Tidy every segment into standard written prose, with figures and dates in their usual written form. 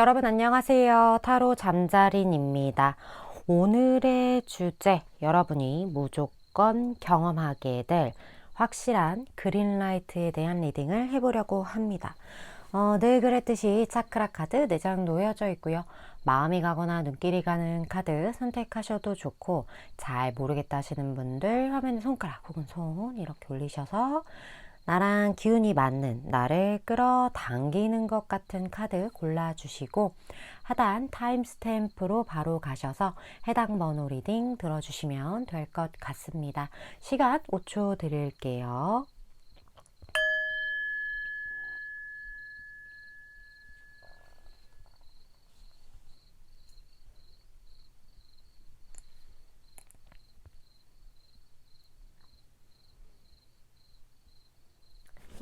여러분 안녕하세요. 타로 잠자린입니다. 오늘의 주제, 여러분이 무조건 경험하게 될 확실한 그린라이트에 대한 리딩을 해보려고 합니다. 늘 그랬듯이 차크라 카드 4장 놓여져 있고요. 마음이 가거나 눈길이 가는 카드 선택하셔도 좋고, 잘 모르겠다 하시는 분들 화면에 손가락 혹은 손 이렇게 올리셔서 나랑 기운이 맞는, 나를 끌어당기는 것 같은 카드 골라주시고, 하단 타임스탬프로 바로 가셔서 해당 번호 리딩 들어주시면 될 것 같습니다. 시간 5초 드릴게요.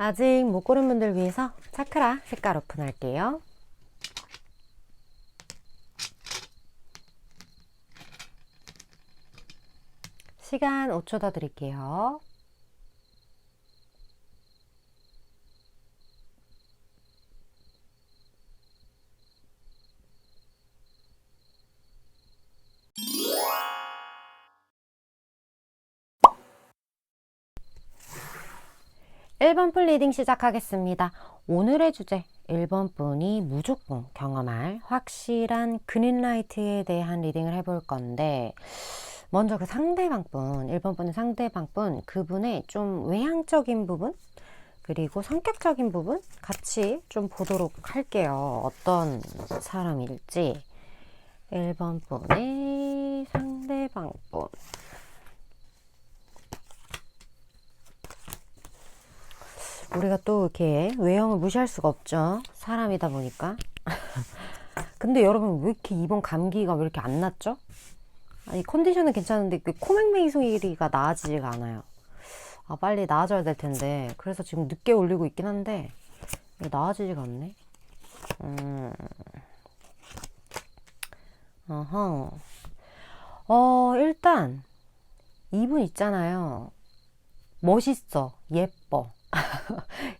아직 못 고른 분들 위해서 차크라 색깔 오픈할게요. 시간 5초 더 드릴게요. 일 번 풀 리딩 시작하겠습니다. 오늘의 주제, 1번 분이 무조건 경험할 확실한 그린라이트에 대한 리딩을 해볼 건데, 먼저 그 상대방 분, 1번 분의 상대방 분, 그분의 좀 외향적인 부분, 그리고 성격적인 부분 같이 좀 보도록 할게요. 어떤 사람일지. 1번 분의 상대방 분. 우리가 또 이렇게 외형을 무시할 수가 없죠. 사람이다 보니까. 근데 여러분, 왜 이렇게 이번 감기가 왜 이렇게 안 낫죠? 아니, 컨디션은 괜찮은데 그 코맹맹이 소리가 나아지지가 않아요. 아, 빨리 나아져야 될 텐데. 그래서 지금 늦게 올리고 있긴 한데 나아지지가 않네. 어허. 일단 이분 있잖아요. 멋있어, 예뻐.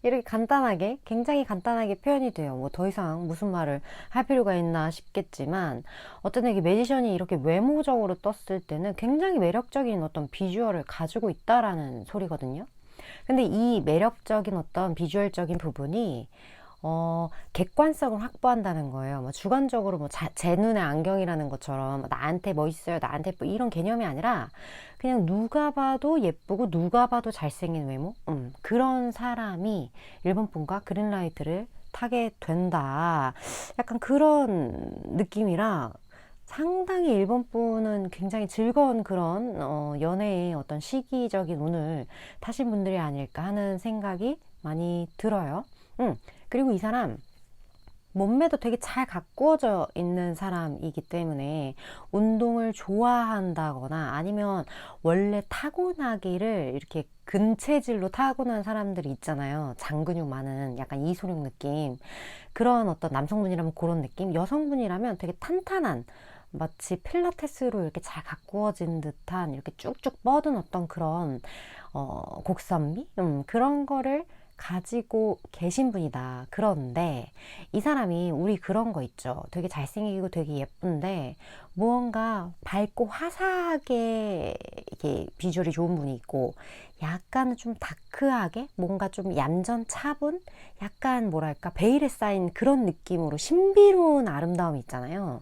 이렇게 간단하게, 굉장히 간단하게 표현이 돼요. 뭐 더 이상 무슨 말을 할 필요가 있나 싶겠지만, 어떤 이게 매지션이 이렇게 외모적으로 떴을 때는 굉장히 매력적인 어떤 비주얼을 가지고 있다라는 소리거든요. 근데 이 매력적인 어떤 비주얼적인 부분이 객관성을 확보한다는 거예요. 뭐 주관적으로 뭐 제 눈에 안경이라는 것처럼 나한테 멋있어요, 나한테 예뻐 이런 개념이 아니라 그냥 누가 봐도 예쁘고 누가 봐도 잘생긴 외모? 그런 사람이 일본 분과 그린라이트를 타게 된다. 약간 그런 느낌이라 상당히 일본 분은 굉장히 즐거운 그런 연애의 어떤 시기적인 운을 타신 분들이 아닐까 하는 생각이 많이 들어요. 그리고 이 사람 몸매도 되게 잘 가꾸어져 있는 사람이기 때문에 운동을 좋아한다거나 아니면 원래 타고나기를 이렇게 근체질로 타고난 사람들이 있잖아요. 장근육 많은 약간 이소룡 느낌. 그런 어떤 남성분이라면 그런 느낌, 여성분이라면 되게 탄탄한, 마치 필라테스로 이렇게 잘 가꾸어진 듯한 이렇게 쭉쭉 뻗은 어떤 그런 곡선미? 그런 거를 가지고 계신 분이다. 그런데 이 사람이 우리 그런 거 있죠. 되게 잘생기고 되게 예쁜데 무언가 밝고 화사하게 이렇게 비주얼이 좋은 분이 있고, 약간 좀 다크하게 뭔가 좀 얌전 차분, 약간 뭐랄까 베일에 쌓인 그런 느낌으로 신비로운 아름다움이 있잖아요.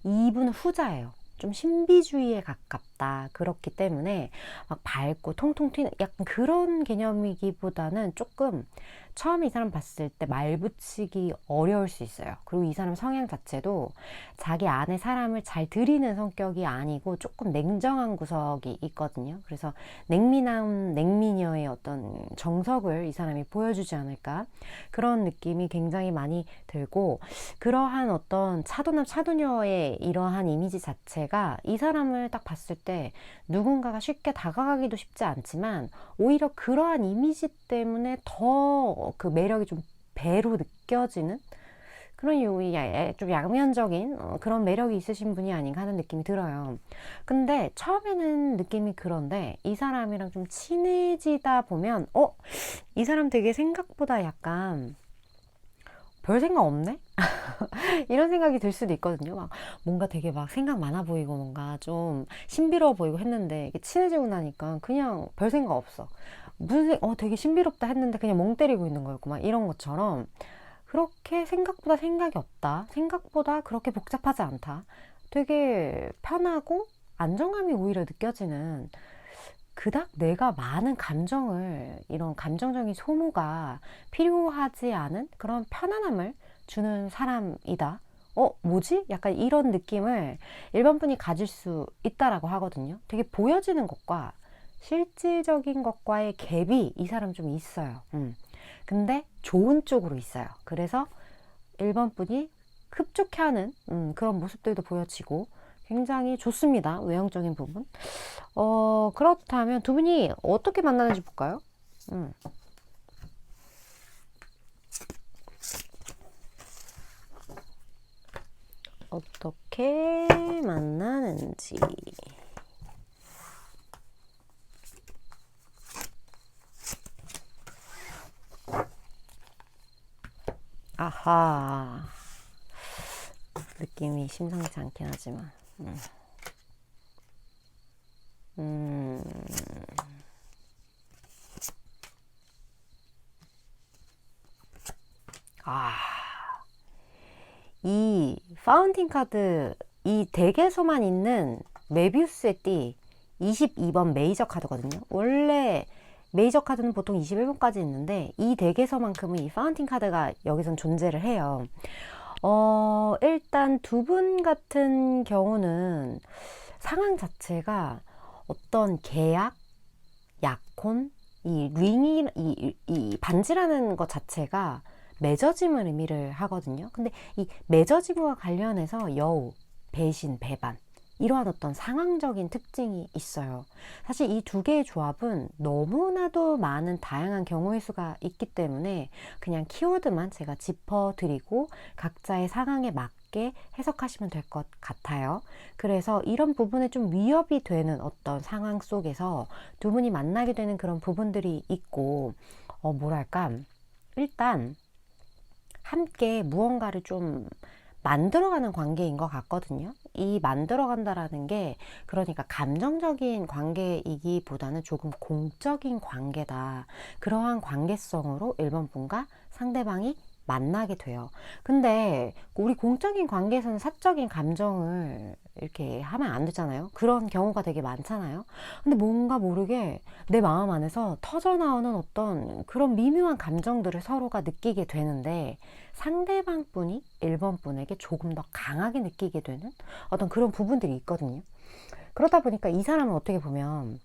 이분은 후자예요. 좀 신비주의에 가깝다. 그렇기 때문에 막 밝고 통통 튀는 약간 그런 개념이기보다는 조금 처음에 이 사람 봤을 때 말 붙이기 어려울 수 있어요. 그리고 이 사람 성향 자체도 자기 안에 사람을 잘 들이는 성격이 아니고 조금 냉정한 구석이 있거든요. 그래서 냉미남, 냉미녀의 어떤 정석을 이 사람이 보여주지 않을까, 그런 느낌이 굉장히 많이 들고, 그러한 어떤 차도남 차도녀의 이러한 이미지 자체가 이 사람을 딱 봤을 때 누군가가 쉽게 다가가기도 쉽지 않지만 오히려 그러한 이미지 때문에 더 그 매력이 좀 배로 느껴지는 그런 좀 양면적인 그런 매력이 있으신 분이 아닌가 하는 느낌이 들어요. 근데 처음에는 느낌이 그런데 이 사람이랑 좀 친해지다 보면 이 사람 되게 생각보다 약간 별 생각 없네? 이런 생각이 들 수도 있거든요. 막 뭔가 되게 막 생각 많아 보이고 뭔가 좀 신비로워 보이고 했는데 이게 친해지고 나니까 그냥 별 생각 없어. 되게 신비롭다 했는데 그냥 멍 때리고 있는 거였고 막 이런 것처럼 그렇게 생각보다 생각이 없다. 생각보다 그렇게 복잡하지 않다. 되게 편하고 안정감이 오히려 느껴지는 그닥 내가 많은 감정을 이런 감정적인 소모가 필요하지 않은 그런 편안함을 주는 사람이다. 뭐지? 약간 이런 느낌을 일반 분이 가질 수 있다라고 하거든요. 되게 보여지는 것과 실질적인 것과의 갭이 이 사람 좀 있어요. 근데 좋은 쪽으로 있어요. 그래서 일반 분이 흡족해하는 그런 모습들도 보여지고 굉장히 좋습니다. 외형적인 부분. 그렇다면 두 분이 어떻게 만나는지 볼까요? 음, 어떻게 만나는지. 아하. 느낌이 심상치 않긴 하지만. 음, 아, 이 파운틴 카드, 이 덱에서만 있는 메비우스의 띠 22번 메이저 카드거든요. 원래 메이저 카드는 보통 21번까지 있는데 이 덱에서만큼은 이 파운틴 카드가 여기선 존재를 해요. 일단 두 분 같은 경우는 상황 자체가 어떤 계약, 약혼, 이 링이, 이 반지라는 것 자체가 맺어짐을 의미를 하거든요. 근데 이 맺어짐과 관련해서 여우, 배신, 배반, 이러한 어떤 상황적인 특징이 있어요. 사실 이 두 개의 조합은 너무나도 많은 다양한 경우의 수가 있기 때문에 그냥 키워드만 제가 짚어드리고 각자의 상황에 맞게 해석하시면 될 것 같아요. 그래서 이런 부분에 좀 위협이 되는 어떤 상황 속에서 두 분이 만나게 되는 그런 부분들이 있고, 뭐랄까, 일단 함께 무언가를 좀 만들어가는 관계인 것 같거든요. 이 만들어간다라는 게 그러니까 감정적인 관계이기보다는 조금 공적인 관계다. 그러한 관계성으로 1번 분과 상대방이 만나게 돼요. 근데 우리 공적인 관계에서는 사적인 감정을 이렇게 하면 안 되잖아요. 그런 경우가 되게 많잖아요. 근데 뭔가 모르게 내 마음 안에서 터져나오는 어떤 그런 미묘한 감정들을 서로가 느끼게 되는데 상대방 분이 1번 분에게 조금 더 강하게 느끼게 되는 어떤 그런 부분들이 있거든요. 그러다 보니까 이 사람은 어떻게 보면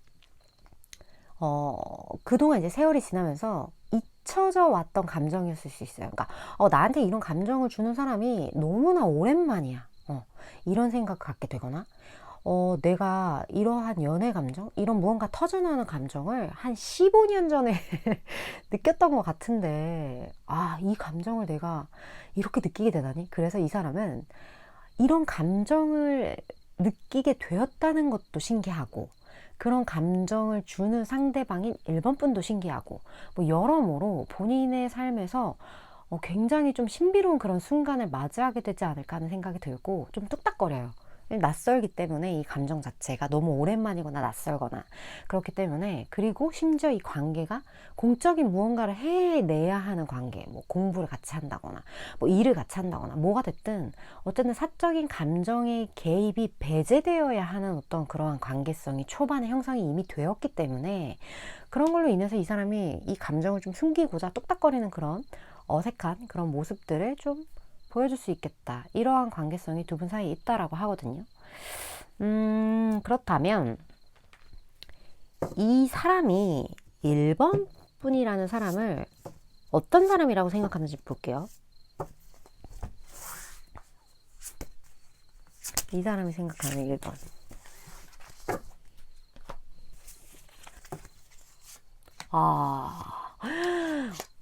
그동안 이제 세월이 지나면서 잊혀져 왔던 감정이었을 수 있어요. 그러니까 나한테 이런 감정을 주는 사람이 너무나 오랜만이야. 이런 생각을 갖게 되거나 내가 이러한 연애 감정, 이런 무언가 터져나오는 감정을 한 15년 전에 느꼈던 것 같은데, 이 감정을 내가 이렇게 느끼게 되다니? 그래서 이 사람은 이런 감정을 느끼게 되었다는 것도 신기하고, 그런 감정을 주는 상대방인 1번 분도 신기하고, 뭐 여러모로 본인의 삶에서 굉장히 좀 신비로운 그런 순간을 맞이하게 되지 않을까 하는 생각이 들고, 좀 뚝딱거려요. 낯설기 때문에 이 감정 자체가 너무 오랜만이거나 낯설거나 그렇기 때문에, 그리고 심지어 이 관계가 공적인 무언가를 해내야 하는 관계, 뭐 공부를 같이 한다거나 뭐 일을 같이 한다거나 뭐가 됐든 어쨌든 사적인 감정의 개입이 배제되어야 하는 어떤 그러한 관계성이 초반에 형성이 이미 되었기 때문에 그런 걸로 인해서 이 사람이 이 감정을 좀 숨기고자 뚝딱거리는 그런 어색한 그런 모습들을 좀 보여줄 수 있겠다. 이러한 관계성이 두 분 사이에 있다라고 하거든요. 그렇다면 이 사람이 1번 분이라는 사람을 어떤 사람이라고 생각하는지 볼게요. 이 사람이 생각하는 1번.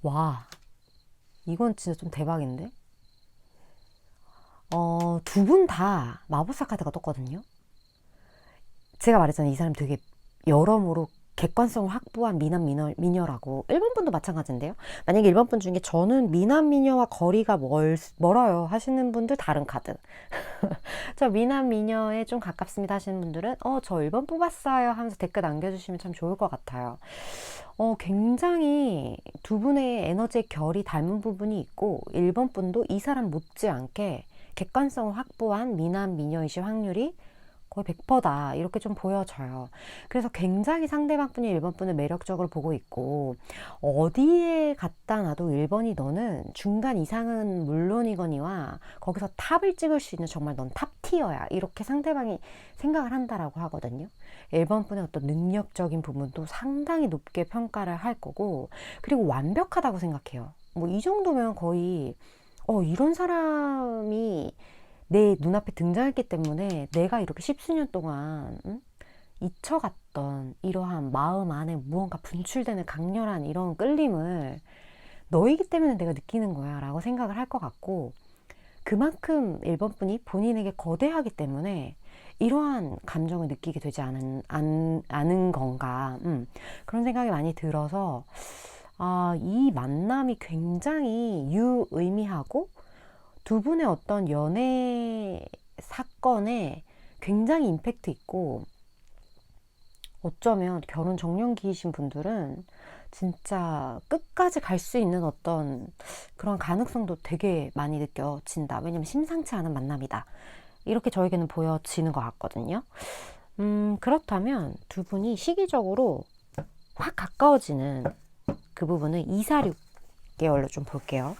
와, 이건 진짜 좀 대박인데? 두 분 다 마법사 카드가 떴거든요. 제가 말했잖아요. 이 사람 되게 여러모로 객관성을 확보한 미남 미녀라고. 1번 분도 마찬가지인데요. 만약에 1번 분 중에 저는 미남 미녀와 거리가 멀어요 하시는 분들, 다른 카드. 저 미남 미녀에 좀 가깝습니다 하시는 분들은 저 1번 뽑았어요 하면서 댓글 남겨주시면 참 좋을 것 같아요. 굉장히 두 분의 에너지의 결이 닮은 부분이 있고, 1번 분도 이 사람 못지않게 객관성을 확보한 미남 미녀이실 확률이 거의 100%다 이렇게 좀 보여져요. 그래서 굉장히 상대방 분이 1번 분을 매력적으로 보고 있고, 어디에 갖다 놔도 1번이 너는 중간 이상은 물론이거니와 거기서 탑을 찍을 수 있는 정말 넌 탑티어야, 이렇게 상대방이 생각을 한다라고 하거든요. 1번 분의 어떤 능력적인 부분도 상당히 높게 평가를 할 거고, 그리고 완벽하다고 생각해요. 뭐 이 정도면 거의 이런 사람이 내 눈앞에 등장했기 때문에 내가 이렇게 십수년 동안 잊혀갔던 이러한 마음 안에 무언가 분출되는 강렬한 이런 끌림을 너이기 때문에 내가 느끼는 거야 라고 생각을 할 것 같고, 그만큼 1번 분이 본인에게 거대하기 때문에 이러한 감정을 느끼게 되지 않은 건가, 그런 생각이 많이 들어서 이 만남이 굉장히 유의미하고 두 분의 어떤 연애 사건에 굉장히 임팩트 있고, 어쩌면 결혼 정년기이신 분들은 진짜 끝까지 갈 수 있는 어떤 그런 가능성도 되게 많이 느껴진다. 왜냐면 심상치 않은 만남이다, 이렇게 저에게는 보여지는 것 같거든요. 그렇다면 두 분이 시기적으로 확 가까워지는 그 부분은 2, 4, 6개월로 좀 볼게요.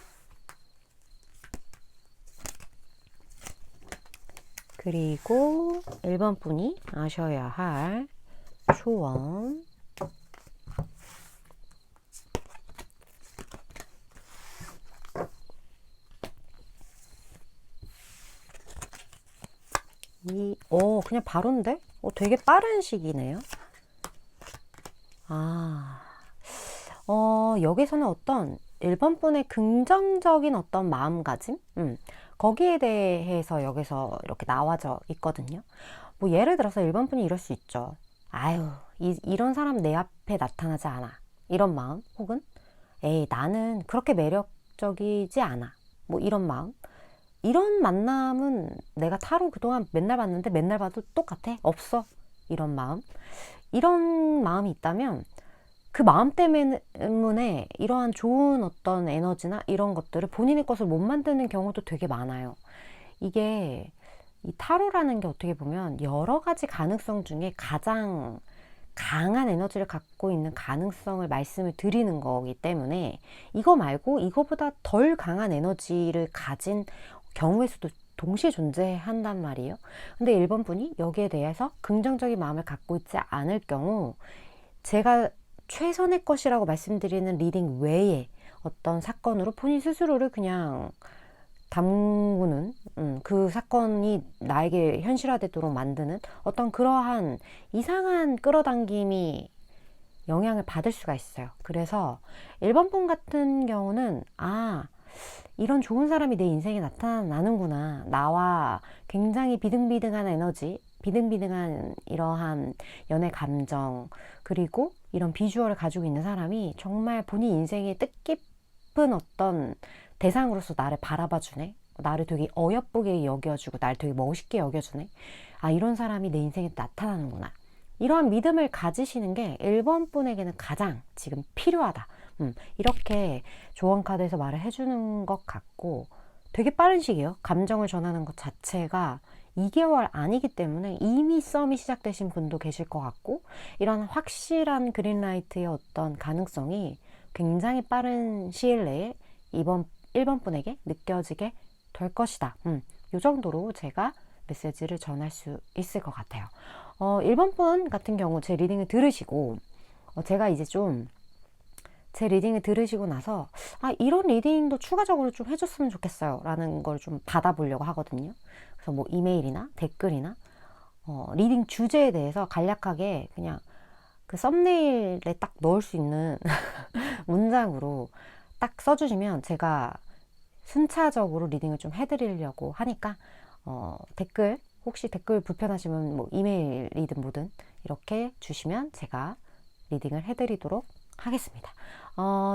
그리고 1번 분이 아셔야 할 소원. 그냥 바로인데? 되게 빠른 시기네요. 여기서는 어떤 1번 분의 긍정적인 어떤 마음가짐? 거기에 대해서 여기서 이렇게 나와져 있거든요. 뭐 예를 들어서 1번 분이 이럴 수 있죠. 아유, 이런 사람 내 앞에 나타나지 않아, 이런 마음. 혹은 에이, 나는 그렇게 매력적이지 않아, 뭐 이런 마음. 이런 만남은 내가 타로 그동안 맨날 봤는데 맨날 봐도 똑같아, 없어, 이런 마음. 이런 마음이 있다면 그 마음 때문에 이러한 좋은 어떤 에너지나 이런 것들을 본인의 것을 못 만드는 경우도 되게 많아요. 이게 이 타로라는 게 어떻게 보면 여러 가지 가능성 중에 가장 강한 에너지를 갖고 있는 가능성을 말씀을 드리는 거기 때문에, 이거 말고 이거보다 덜 강한 에너지를 가진 경우의 수도 동시에 존재한단 말이에요. 근데 1번 분이 여기에 대해서 긍정적인 마음을 갖고 있지 않을 경우, 제가 최선의 것이라고 말씀드리는 리딩 외에 어떤 사건으로 본인 스스로를 그냥 담그는, 그 사건이 나에게 현실화되도록 만드는 어떤 그러한 이상한 끌어당김이 영향을 받을 수가 있어요. 그래서 1번 분 같은 경우는 이런 좋은 사람이 내 인생에 나타나는구나, 나와 굉장히 비등비등한 에너지, 비등비등한 이러한 연애 감정, 그리고 이런 비주얼을 가지고 있는 사람이 정말 본인 인생의 뜻깊은 어떤 대상으로서 나를 바라봐주네, 나를 되게 어여쁘게 여겨주고 나를 되게 멋있게 여겨주네, 이런 사람이 내 인생에 나타나는구나, 이러한 믿음을 가지시는 게 1번 분에게는 가장 지금 필요하다, 이렇게 조언 카드에서 말을 해주는 것 같고, 되게 빠른 시기예요. 감정을 전하는 것 자체가 2개월 아니기 때문에 이미 썸이 시작되신 분도 계실 것 같고, 이런 확실한 그린라이트의 어떤 가능성이 굉장히 빠른 시일 내에 1번 분에게 느껴지게 될 것이다. 이 정도로 제가 메시지를 전할 수 있을 것 같아요. 1번 분 같은 경우 제 리딩을 들으시고, 제가 이제 좀 제 리딩을 들으시고 나서 이런 리딩도 추가적으로 좀 해줬으면 좋겠어요 라는 걸 좀 받아보려고 하거든요. 그래서 뭐 이메일이나 댓글이나 리딩 주제에 대해서 간략하게 그냥 그 썸네일에 딱 넣을 수 있는 문장으로 딱 써주시면 제가 순차적으로 리딩을 좀 해드리려고 하니까, 댓글, 혹시 댓글 불편하시면 뭐 이메일이든 뭐든 이렇게 주시면 제가 리딩을 해드리도록 하겠습니다.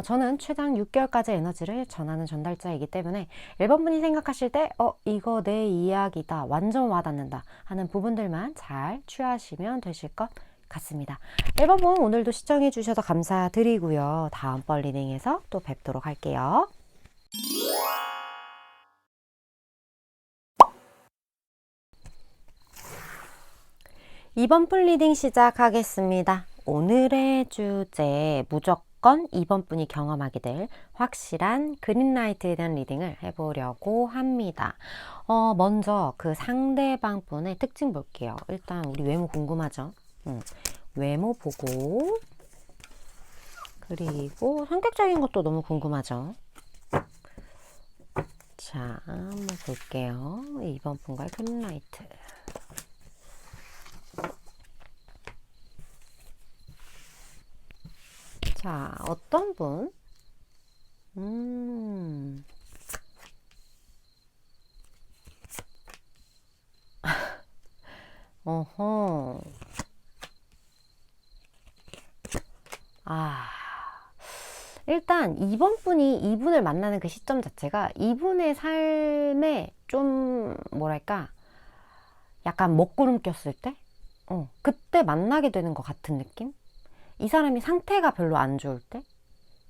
저는 최장 6개월까지 에너지를 전하는 전달자이기 때문에 1번 분이 생각하실 때 이거 내 이야기다, 완전 와닿는다 하는 부분들만 잘 취하시면 되실 것 같습니다. 1번 분 오늘도 시청해 주셔서 감사드리고요. 다음번 리딩에서 또 뵙도록 할게요. 2번 풀 리딩 시작하겠습니다. 오늘의 주제 무조건 2번 분이 경험하게 될 확실한 그린라이트에 대한 리딩을 해보려고 합니다. 먼저 그 상대방 분의 특징 볼게요. 일단 우리 외모 궁금하죠? 외모 보고 그리고 성격적인 것도 너무 궁금하죠? 자, 한번 볼게요. 2번 분과의 그린라이트. 자, 어떤 분? 어허. 일단 2번 분이 이분을 만나는 그 시점 자체가 이분의 삶에 좀 뭐랄까 약간 먹구름 꼈을 때 그때 만나게 되는 것 같은 느낌? 이 사람이 상태가 별로 안 좋을 때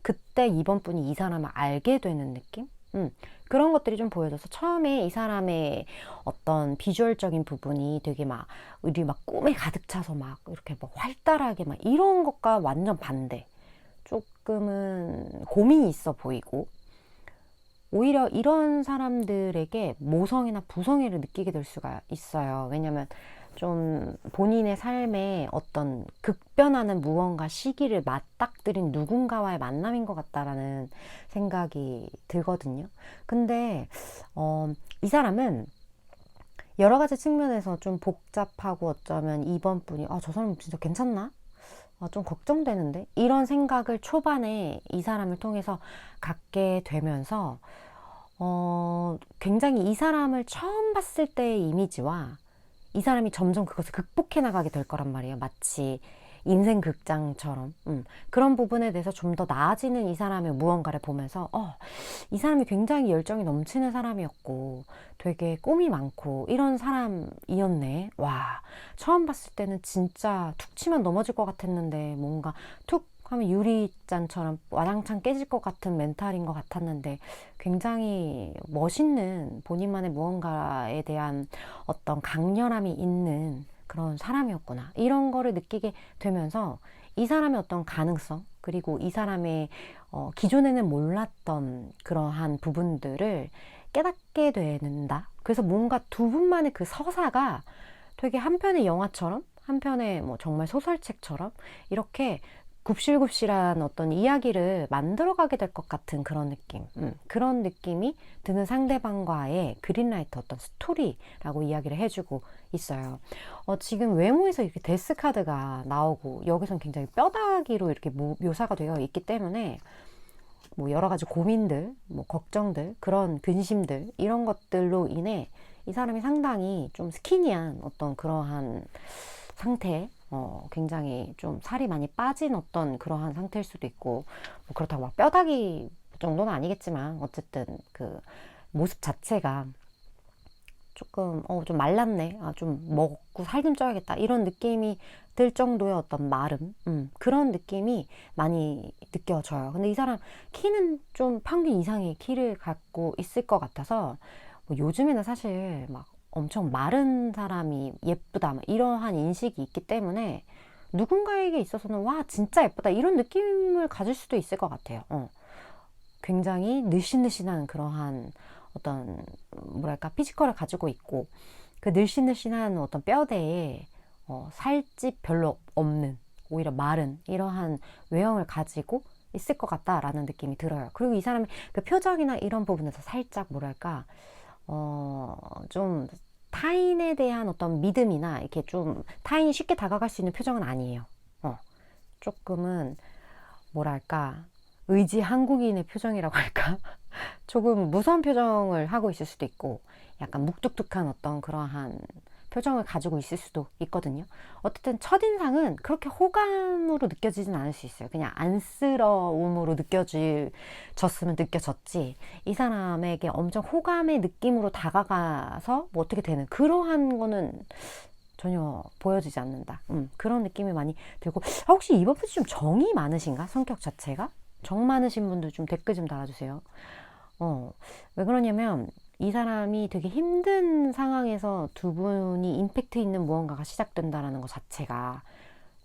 그때 2번 분이 이 사람을 알게 되는 느낌? 그런 것들이 좀 보여져서 처음에 이 사람의 어떤 비주얼적인 부분이 되게 막 우리 막 꿈에 가득 차서 막 이렇게 막 활달하게 막 이런 것과 완전 반대. 조금은 고민이 있어 보이고 오히려 이런 사람들에게 모성애나 부성애를 느끼게 될 수가 있어요. 왜냐면 좀 본인의 삶에 어떤 급변하는 무언가 시기를 맞닥뜨린 누군가와의 만남인 것 같다라는 생각이 들거든요. 근데 이 사람은 여러 가지 측면에서 좀 복잡하고 어쩌면 2번 분이 저 사람 진짜 괜찮나? 좀 걱정되는데? 이런 생각을 초반에 이 사람을 통해서 갖게 되면서 굉장히 이 사람을 처음 봤을 때의 이미지와 이 사람이 점점 그것을 극복해 나가게 될 거란 말이에요. 마치 인생 극장처럼. 그런 부분에 대해서 좀 더 나아지는 이 사람의 무언가를 보면서 이 사람이 굉장히 열정이 넘치는 사람이었고 되게 꿈이 많고 이런 사람이었네. 와, 처음 봤을 때는 진짜 툭 치면 넘어질 것 같았는데 뭔가 툭 하면 유리잔처럼 와장창 깨질 것 같은 멘탈인 것 같았는데 굉장히 멋있는 본인만의 무언가에 대한 어떤 강렬함이 있는 그런 사람이었구나. 이런 거를 느끼게 되면서 이 사람의 어떤 가능성 그리고 이 사람의 기존에는 몰랐던 그러한 부분들을 깨닫게 된다. 그래서 뭔가 두 분만의 그 서사가 되게 한 편의 영화처럼 한 편의 뭐 정말 소설책처럼 이렇게 굽실굽실한 어떤 이야기를 만들어가게 될 것 같은 그런 느낌, 그런 느낌이 드는 상대방과의 그린라이트 어떤 스토리라고 이야기를 해주고 있어요. 지금 외모에서 이렇게 데스 카드가 나오고 여기선 굉장히 뼈다귀로 이렇게 묘사가 되어 있기 때문에 뭐 여러 가지 고민들, 뭐 걱정들, 그런 근심들 이런 것들로 인해 이 사람이 상당히 좀 스키니한 어떤 그러한 상태, 굉장히 좀 살이 많이 빠진 어떤 그러한 상태일 수도 있고, 뭐 그렇다고 막 뼈다귀 정도는 아니겠지만, 어쨌든 그 모습 자체가 조금, 좀 말랐네. 좀 먹고 살 좀 쪄야겠다. 이런 느낌이 들 정도의 어떤 마름, 그런 느낌이 많이 느껴져요. 근데 이 사람 키는 좀 평균 이상의 키를 갖고 있을 것 같아서, 뭐 요즘에는 사실 막 엄청 마른 사람이 예쁘다 이러한 인식이 있기 때문에 누군가에게 있어서는 와 진짜 예쁘다 이런 느낌을 가질 수도 있을 것 같아요. 굉장히 느씬느씬한 그러한 어떤 뭐랄까 피지컬을 가지고 있고 그 늘씬늘씬한 어떤 뼈대에 살집 별로 없는 오히려 마른 이러한 외형을 가지고 있을 것 같다라는 느낌이 들어요. 그리고 이 사람의 그 표정이나 이런 부분에서 살짝 뭐랄까 좀 타인에 대한 어떤 믿음이나 이렇게 좀 타인이 쉽게 다가갈 수 있는 표정은 아니에요. 조금은 뭐랄까 의지 한국인의 표정이라고 할까? 조금 무서운 표정을 하고 있을 수도 있고 약간 묵뚝뚝한 어떤 그러한 표정을 가지고 있을 수도 있거든요. 어쨌든 첫인상은 그렇게 호감으로 느껴지진 않을 수 있어요. 그냥 안쓰러움으로 느껴졌으면 느껴졌지, 이 사람에게 엄청 호감의 느낌으로 다가가서 뭐 어떻게 되는 그러한 거는 전혀 보여지지 않는다. 그런 느낌이 많이 들고, 혹시 이번 분이 좀 정이 많으신가? 성격 자체가? 정 많으신 분들 좀 댓글 좀 달아주세요. 왜 그러냐면 이 사람이 되게 힘든 상황에서 두 분이 임팩트 있는 무언가가 시작된다라는 것 자체가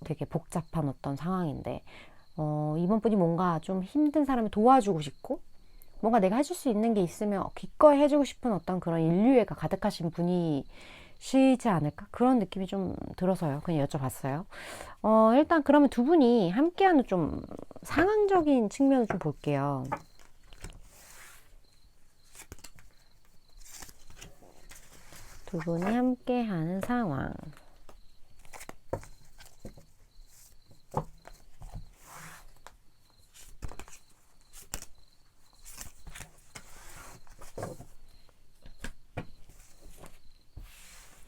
되게 복잡한 어떤 상황인데, 이번 분이 뭔가 좀 힘든 사람을 도와주고 싶고, 뭔가 내가 해줄 수 있는 게 있으면 기꺼이 해주고 싶은 어떤 그런 인류애가 가득하신 분이시지 않을까? 그런 느낌이 좀 들어서요. 그냥 여쭤봤어요. 일단 그러면 두 분이 함께하는 좀 상황적인 측면을 좀 볼게요. 두 분이 함께하는 상황.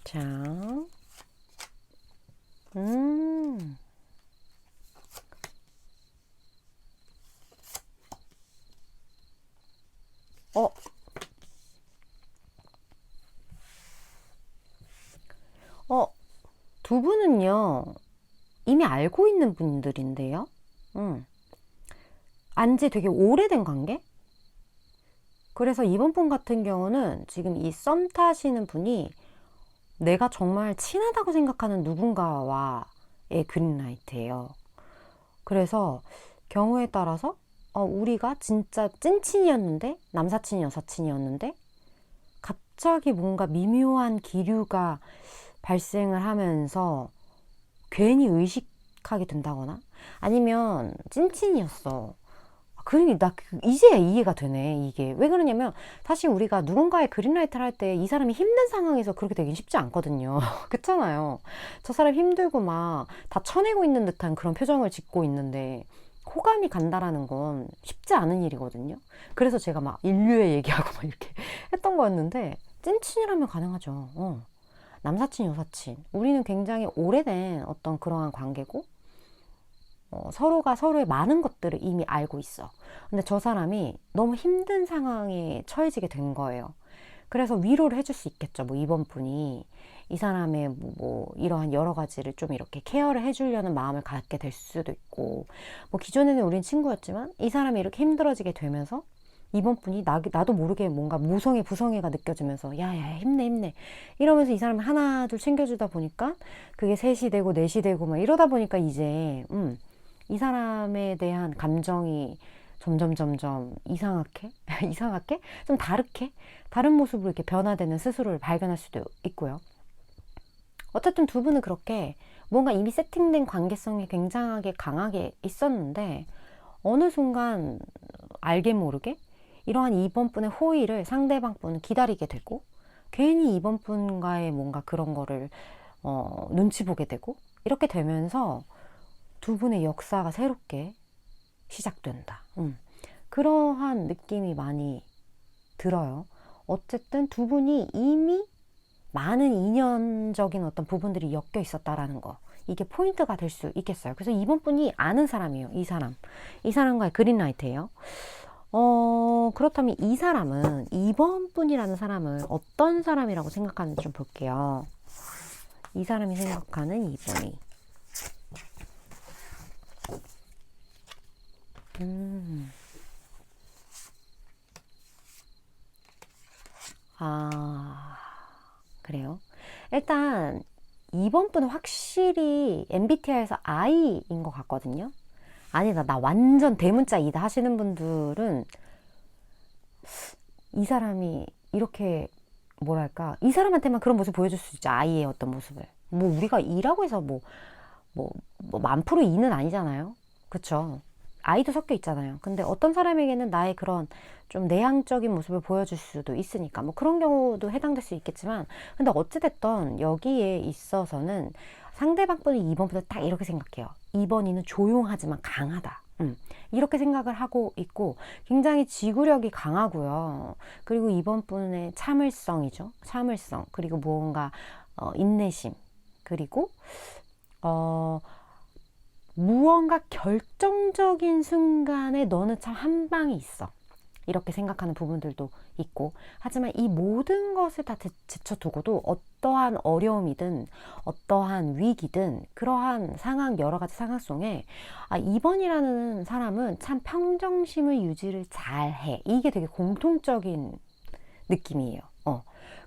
자, 어, 두 분은요, 이미 알고 있는 분들인데요. 안지 되게 오래된 관계? 그래서 이번 분 같은 경우는 지금 이 썸 타시는 분이 내가 정말 친하다고 생각하는 누군가와의 그린라이트예요. 그래서 경우에 따라서 우리가 진짜 찐친이었는데, 남사친 여사친이었는데 갑자기 뭔가 미묘한 기류가 발생을 하면서 괜히 의식하게 된다거나, 아니면 찐친이었어. 그러니까 이제야 이해가 되네. 이게 왜 그러냐면, 사실 우리가 누군가의 그린라이트를 할 때 이 사람이 힘든 상황에서 그렇게 되긴 쉽지 않거든요. 그렇잖아요. 저 사람 힘들고 막 다 쳐내고 있는 듯한 그런 표정을 짓고 있는데 호감이 간다라는 건 쉽지 않은 일이거든요. 그래서 제가 막 인류애 얘기하고 막 이렇게 했던 거였는데, 찐친이라면 가능하죠. 남사친, 여사친. 우리는 굉장히 오래된 어떤 그러한 관계고, 서로가 서로의 많은 것들을 이미 알고 있어. 근데 저 사람이 너무 힘든 상황에 처해지게 된 거예요. 그래서 위로를 해줄 수 있겠죠. 뭐 이번 분이 이 사람의 뭐 이러한 여러 가지를 좀 이렇게 케어를 해주려는 마음을 갖게 될 수도 있고, 뭐 기존에는 우린 친구였지만 이 사람이 이렇게 힘들어지게 되면서 이번 분이 나도 모르게 뭔가 모성애 부성애가 느껴지면서 야야 힘내 힘내 이러면서 이 사람을 하나 둘 챙겨주다 보니까 그게 셋이 되고 넷이 되고 막 이러다 보니까 이제 이 사람에 대한 감정이 점점 이상하게 이상하게 좀 다르게 다른 모습으로 이렇게 변화되는 스스로를 발견할 수도 있고요. 어쨌든 두 분은 그렇게 뭔가 이미 세팅된 관계성이 굉장하게 강하게 있었는데, 어느 순간 알게 모르게 이러한 이번 분의 호의를 상대방 분은 기다리게 되고, 괜히 이번 분과의 뭔가 그런 거를 눈치 보게 되고, 이렇게 되면서 두 분의 역사가 새롭게 시작된다. 그러한 느낌이 많이 들어요. 어쨌든 두 분이 이미 많은 인연적인 어떤 부분들이 엮여 있었다라는 거, 이게 포인트가 될 수 있겠어요. 그래서 이번 분이 아는 사람이에요. 이 사람과의 그린라이트예요. 그렇다면 이 사람은 이번 분이라는 사람을 어떤 사람이라고 생각하는지 좀 볼게요. 이 사람이 생각하는 이분이 그래요. 일단 이번 분은 확실히 MBTI에서 I인 것 같거든요. 아니다, 나 완전 대문자 I다 하시는 분들은 이 사람이 이렇게 뭐랄까, 이 사람한테만 그런 모습 보여줄 수 있죠. I의 어떤 모습을. 뭐 우리가 E라고 해서 뭐 1000% E는 아니잖아요. 그쵸? 아이도 섞여 있잖아요. 근데 어떤 사람에게는 나의 그런 좀 내향적인 모습을 보여줄 수도 있으니까 뭐 그런 경우도 해당될 수 있겠지만, 근데 어찌됐던 여기에 있어서는 상대방 분이 2번보다 딱 이렇게 생각해요. 2번이는 조용하지만 강하다. 이렇게 생각을 하고 있고, 굉장히 지구력이 강하고요. 그리고 2번 분의 참을성이죠. 참을성. 그리고 무언가 인내심, 그리고 무언가 결정적인 순간에 너는 참 한 방이 있어. 이렇게 생각하는 부분들도 있고, 하지만 이 모든 것을 다 제쳐두고도 어떠한 어려움이든 어떠한 위기든 그러한 상황, 여러 가지 상황 속에 2번이라는 사람은 참 평정심을 유지를 잘해. 이게 되게 공통적인 느낌이에요.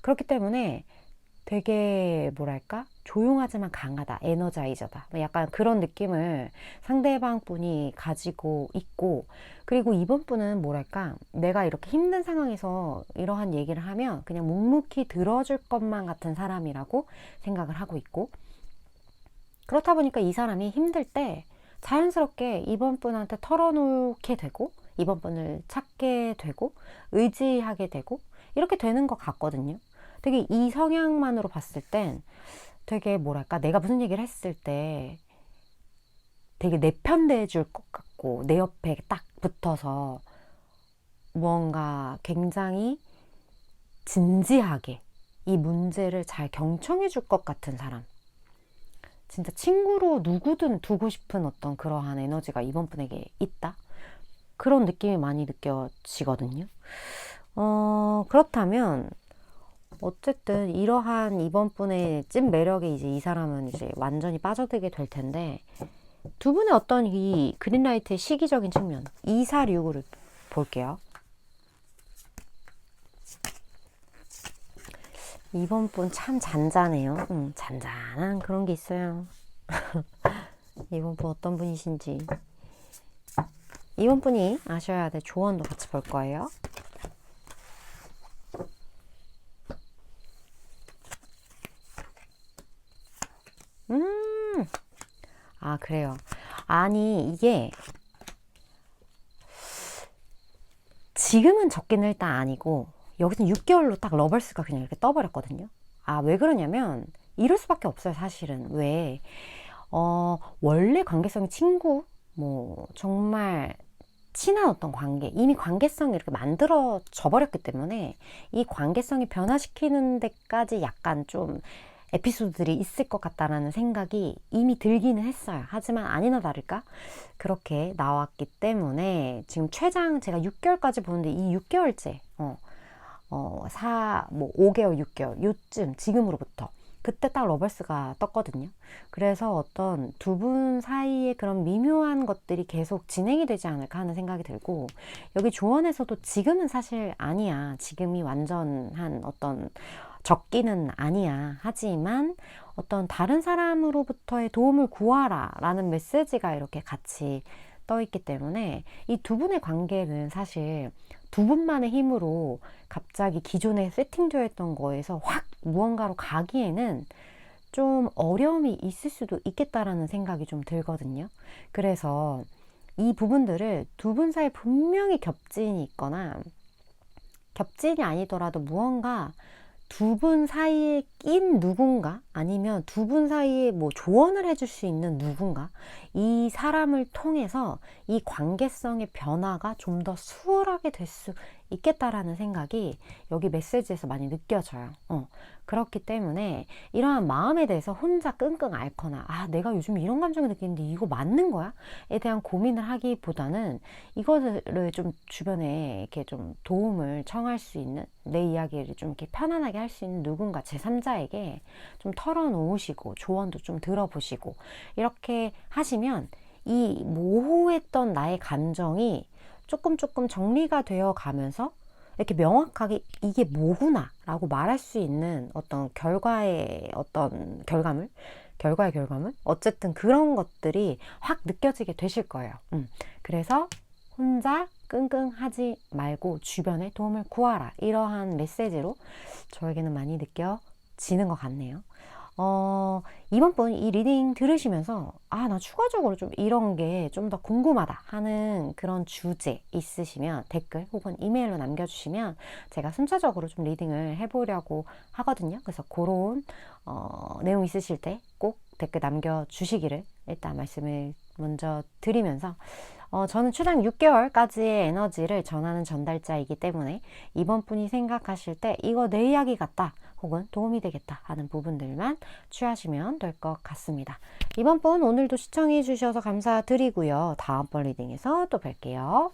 그렇기 때문에 되게 뭐랄까 조용하지만 강하다, 에너자이저다, 약간 그런 느낌을 상대방 분이 가지고 있고, 그리고 이번 분은 뭐랄까 내가 이렇게 힘든 상황에서 이러한 얘기를 하면 그냥 묵묵히 들어줄 것만 같은 사람이라고 생각을 하고 있고, 그렇다 보니까 이 사람이 힘들 때 자연스럽게 이번 분한테 털어놓게 되고, 이번 분을 찾게 되고 의지하게 되고 이렇게 되는 것 같거든요. 되게 이 성향만으로 봤을 땐 되게 뭐랄까 내가 무슨 얘기를 했을 때 되게 내 편 대해줄 것 같고, 내 옆에 딱 붙어서 무언가 굉장히 진지하게 이 문제를 잘 경청해 줄 것 같은 사람, 진짜 친구로 누구든 두고 싶은 어떤 그러한 에너지가 이번 분에게 있다, 그런 느낌이 많이 느껴지거든요. 그렇다면 어쨌든 이러한 이번 분의 찐 매력에 이제 이 사람은 이제 완전히 빠져들게 될 텐데, 두 분의 어떤 이 그린라이트의 시기적인 측면 2, 4, 6을 볼게요. 이번 분 참 잔잔해요. 잔잔한 그런 게 있어요. 이번 분 어떤 분이신지 이번 분이 아셔야 될 조언도 같이 볼 거예요. 그래요. 아니, 이게 지금은 적기는 일단 아니고 여기서는 6개월로 딱 러벌스가 그냥 이렇게 떠버렸거든요. 왜 그러냐면 이럴 수밖에 없어요, 사실은. 왜? 원래 관계성이 친구, 뭐 정말 친한 어떤 관계, 이미 관계성이 이렇게 만들어져 버렸기 때문에 이 관계성이 변화시키는 데까지 약간 좀 에피소드들이 있을 것 같다라는 생각이 이미 들기는 했어요. 하지만 아니나 다를까 그렇게 나왔기 때문에 지금 최장 제가 6개월까지 보는데, 이 6개월째 5개월 6개월 요쯤, 지금으로부터 그때 딱 러벌스가 떴거든요. 그래서 어떤 두 분 사이에 그런 미묘한 것들이 계속 진행이 되지 않을까 하는 생각이 들고, 여기 조언에서도 지금은 사실 아니야, 지금이 완전한 어떤 적기는 아니야, 하지만 어떤 다른 사람으로부터의 도움을 구하라 라는 메시지가 이렇게 같이 떠 있기 때문에 이 두 분의 관계는 사실 두 분만의 힘으로 갑자기 기존에 세팅되어 있던 거에서 확 무언가로 가기에는 좀 어려움이 있을 수도 있겠다라는 생각이 좀 들거든요. 그래서 이 부분들을 두 분 사이에 분명히 겹진이 있거나, 겹진이 아니더라도 무언가 두 분 사이에 낀 누군가, 아니면 두 분 사이에 뭐 조언을 해줄 수 있는 누군가, 이 사람을 통해서 이 관계성의 변화가 좀 더 수월하게 될 수 있겠다라는 생각이 여기 메시지에서 많이 느껴져요. 그렇기 때문에 이러한 마음에 대해서 혼자 끙끙 앓거나 내가 요즘 이런 감정을 느끼는데 이거 맞는 거야? 에 대한 고민을 하기보다는 이거를 좀 주변에 이렇게 좀 도움을 청할 수 있는, 내 이야기를 좀 이렇게 편안하게 할 수 있는 누군가 제3자에게 좀 털어놓으시고 조언도 좀 들어보시고 이렇게 하시면 이 모호했던 나의 감정이 조금 정리가 되어 가면서 이렇게 명확하게 이게 뭐구나 라고 말할 수 있는 어떤 결과의 결과물, 어쨌든 그런 것들이 확 느껴지게 되실 거예요. 그래서 혼자 끙끙 하지 말고 주변에 도움을 구하라, 이러한 메시지로 저에게는 많이 느껴지는 것 같네요. 이번 분 이 리딩 들으시면서 나 추가적으로 좀 이런 게 좀 더 궁금하다 하는 그런 주제 있으시면 댓글 혹은 이메일로 남겨주시면 제가 순차적으로 좀 리딩을 해보려고 하거든요. 그래서 그런 내용 있으실 때 꼭 댓글 남겨주시기를 일단 말씀을 먼저 드리면서 저는 최장 6개월까지의 에너지를 전하는 전달자이기 때문에 이번 분이 생각하실 때 이거 내 이야기 같다 혹은 도움이 되겠다 하는 부분들만 취하시면 될 것 같습니다. 이번 분 오늘도 시청해 주셔서 감사드리고요. 다음번 리딩에서 또 뵐게요.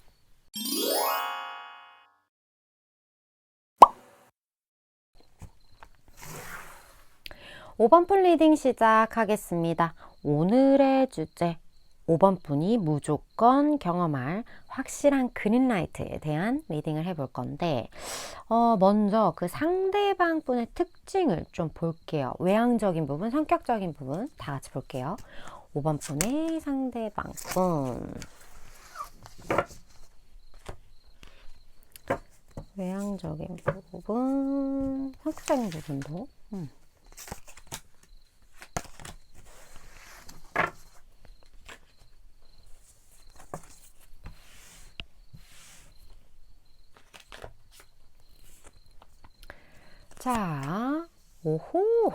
5번 분 리딩 시작하겠습니다. 오늘의 주제 5번 분이 무조건 경험할 확실한 그린라이트에 대한 리딩을 해볼 건데 먼저 그 상대방 분의 특징을 좀 볼게요. 외향적인 부분, 성격적인 부분 다 같이 볼게요. 5번 분의 상대방 분 외향적인 부분, 성격적인 부분도 자, 오호,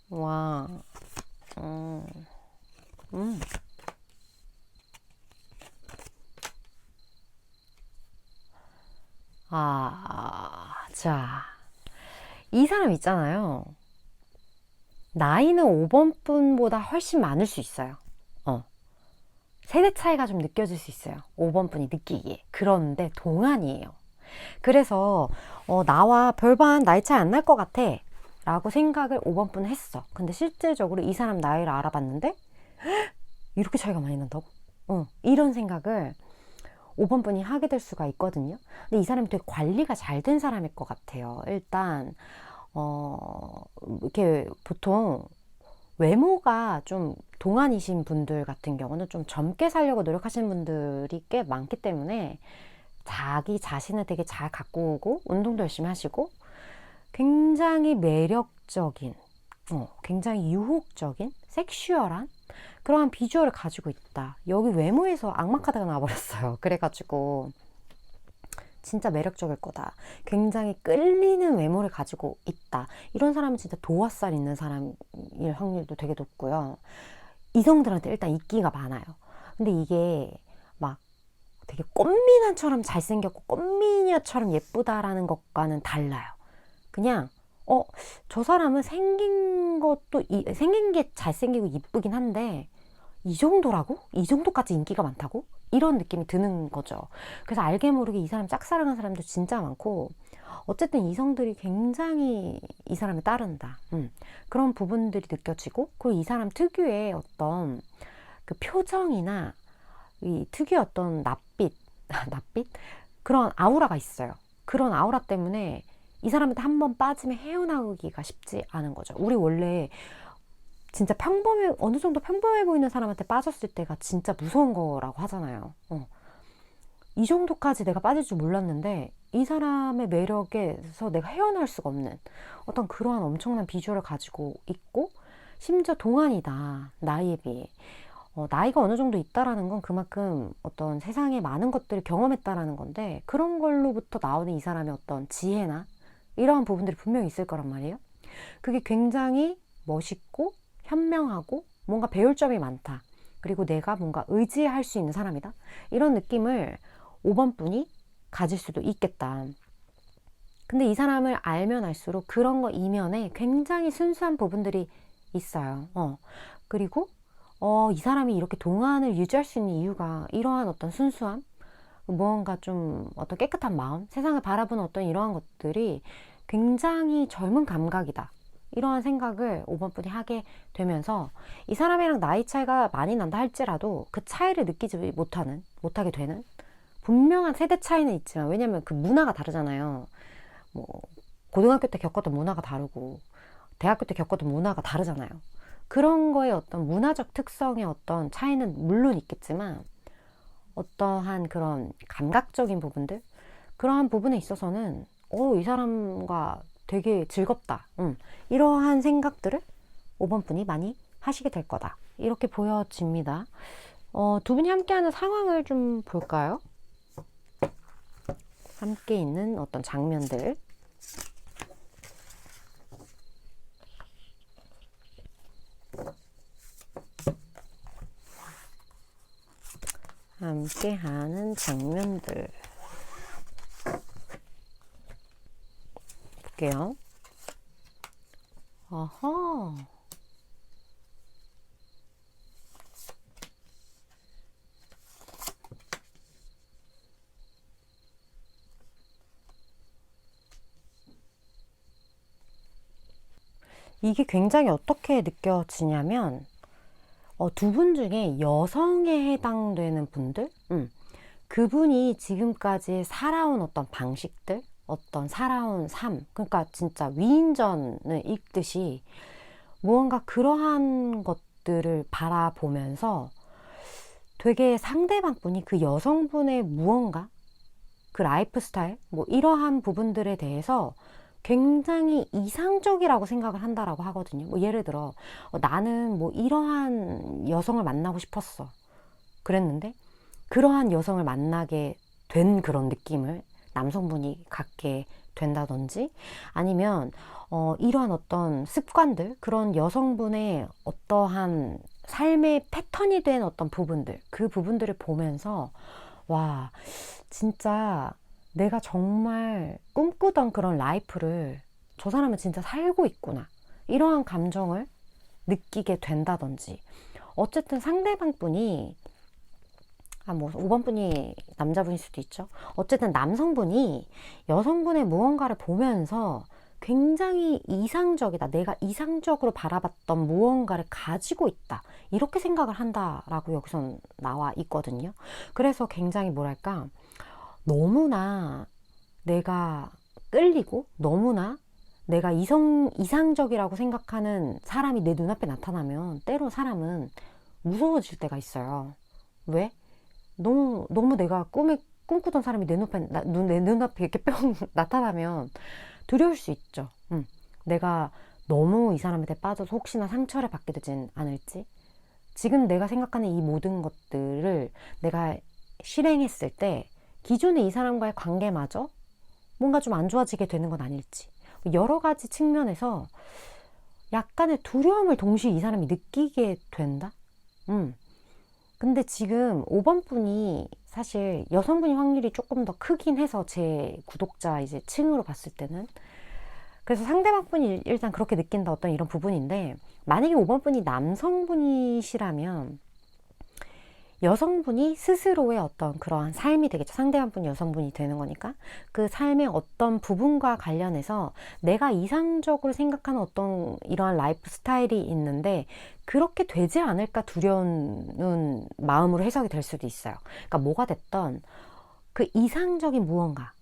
와, 자, 이 사람 있잖아요. 나이는 5번 분보다 훨씬 많을 수 있어요. 세대 차이가 좀 느껴질 수 있어요. 5번 분이 느끼기에. 그런데 동안이에요. 그래서 나와 별반 나이 차이 안 날 것 같아 라고 생각을 5번 분은 했어. 근데 실질적으로 이 사람 나이를 알아봤는데 이렇게 차이가 많이 난다고? 이런 생각을 5번 분이 하게 될 수가 있거든요. 근데 이 사람이 되게 관리가 잘 된 사람일 것 같아요. 일단 이렇게 보통 외모가 좀 동안이신 분들 같은 경우는 좀 젊게 살려고 노력하시는 분들이 꽤 많기 때문에 자기 자신을 되게 잘 가꾸고 운동도 열심히 하시고 굉장히 매력적인 굉장히 유혹적인 섹슈얼한 그러한 비주얼을 가지고 있다. 여기 외모에서 악마 카드가 나와버렸어요. 그래가지고 진짜 매력적일 거다. 굉장히 끌리는 외모를 가지고 있다. 이런 사람은 진짜 도화살 있는 사람일 확률도 되게 높고요. 이성들한테 일단 인기가 많아요. 근데 이게 막 되게 꽃미남처럼 잘생겼고 꽃미녀처럼 예쁘다라는 것과는 달라요. 그냥 저 사람은 생긴 게 잘생기고 이쁘긴 한데 이 정도라고? 이 정도까지 인기가 많다고? 이런 느낌이 드는 거죠. 그래서 알게 모르게 이 사람 짝사랑한 사람도 진짜 많고 어쨌든 이성들이 굉장히 이 사람을 따른다. 그런 부분들이 느껴지고 그리고 이 사람 특유의 어떤 그 표정이나 이 특유의 어떤 낯빛 그런 아우라가 있어요. 그런 아우라 때문에 이 사람한테 한번 빠지면 헤어나오기가 쉽지 않은 거죠. 우리 원래 진짜 어느 정도 평범해 보이는 사람한테 빠졌을 때가 진짜 무서운 거라고 하잖아요. 이 정도까지 내가 빠질 줄 몰랐는데 이 사람의 매력에서 내가 헤어날 수가 없는 어떤 그러한 엄청난 비주얼을 가지고 있고 심지어 동안이다. 나이에 비해. 나이가 어느 정도 있다라는 건 그만큼 어떤 세상에 많은 것들을 경험했다라는 건데 그런 걸로부터 나오는 이 사람의 어떤 지혜나 이러한 부분들이 분명히 있을 거란 말이에요. 그게 굉장히 멋있고 현명하고 뭔가 배울 점이 많다. 그리고 내가 뭔가 의지할 수 있는 사람이다. 이런 느낌을 5번 분이 가질 수도 있겠다. 근데 이 사람을 알면 알수록 그런 거 이면에 굉장히 순수한 부분들이 있어요. 그리고 이 사람이 이렇게 동안을 유지할 수 있는 이유가 이러한 어떤 순수함, 무언가 좀 어떤 깨끗한 마음, 세상을 바라보는 어떤 이러한 것들이 굉장히 젊은 감각이다. 이러한 생각을 5번 분이 하게 되면서 이 사람이랑 나이 차이가 많이 난다 할지라도 그 차이를 느끼지 못하게 되는 분명한 세대 차이는 있지만 왜냐면 그 문화가 다르잖아요. 뭐 고등학교 때 겪었던 문화가 다르고 대학교 때 겪었던 문화가 다르잖아요. 그런 거에 어떤 문화적 특성의 어떤 차이는 물론 있겠지만 어떠한 그런 감각적인 부분들 그러한 부분에 있어서는 이 사람과 되게 즐겁다. 이러한 생각들을 5번 분이 많이 하시게 될 거다. 이렇게 보여집니다. 두 분이 함께하는 상황을 좀 볼까요? 함께 있는 어떤 장면들. 함께 하는 장면들 볼게요. 어허. 이게 굉장히 어떻게 느껴지냐면 두 분 중에 여성에 해당되는 분들, 그분이 지금까지 살아온 어떤 방식들, 어떤 살아온 삶, 그러니까 진짜 위인전을 읽듯이 무언가 그러한 것들을 바라보면서 되게 상대방 분이 그 여성분의 무언가, 그 라이프 스타일, 뭐 이러한 부분들에 대해서 굉장히 이상적이라고 생각을 한다라고 하거든요. 뭐 예를 들어 나는 뭐 이러한 여성을 만나고 싶었어. 그랬는데 그러한 여성을 만나게 된 그런 느낌을 남성분이 갖게 된다든지 아니면 이러한 어떤 습관들, 그런 여성분의 어떠한 삶의 패턴이 된 어떤 부분들, 그 부분들을 보면서 와, 진짜 내가 정말 꿈꾸던 그런 라이프를 저 사람은 진짜 살고 있구나. 이러한 감정을 느끼게 된다든지. 어쨌든 상대방 분이, 뭐 5번 분이 남자분일 수도 있죠. 어쨌든 남성분이 여성분의 무언가를 보면서 굉장히 이상적이다. 내가 이상적으로 바라봤던 무언가를 가지고 있다. 이렇게 생각을 한다라고 여기선 나와 있거든요. 그래서 굉장히 뭐랄까, 너무나 내가 끌리고 너무나 내가 이상적이라고 생각하는 사람이 내 눈앞에 나타나면 때로 사람은 무서워질 때가 있어요. 왜? 너무 내가 꿈꾸던 사람이 내 눈앞에 이렇게 뿅 나타나면 두려울 수 있죠. 내가 너무 이 사람한테 빠져서 혹시나 상처를 받게 되진 않을지. 지금 내가 생각하는 이 모든 것들을 내가 실행했을 때 기존의 이 사람과의 관계마저 뭔가 좀 안 좋아지게 되는 건 아닐지. 여러 가지 측면에서 약간의 두려움을 동시에 이 사람이 느끼게 된다? 근데 지금 5번 분이 사실 여성분이 확률이 조금 더 크긴 해서 제 구독자 이제 층으로 봤을 때는. 그래서 상대방 분이 일단 그렇게 느낀다 어떤 이런 부분인데, 만약에 5번 분이 남성분이시라면 여성분이 스스로의 어떤 그러한 삶이 되겠죠. 상대방 분이 여성분이 되는 거니까 그 삶의 어떤 부분과 관련해서 내가 이상적으로 생각하는 어떤 이러한 라이프 스타일이 있는데 그렇게 되지 않을까 두려운 마음으로 해석이 될 수도 있어요. 그러니까 뭐가 됐던 그 이상적인 무언가,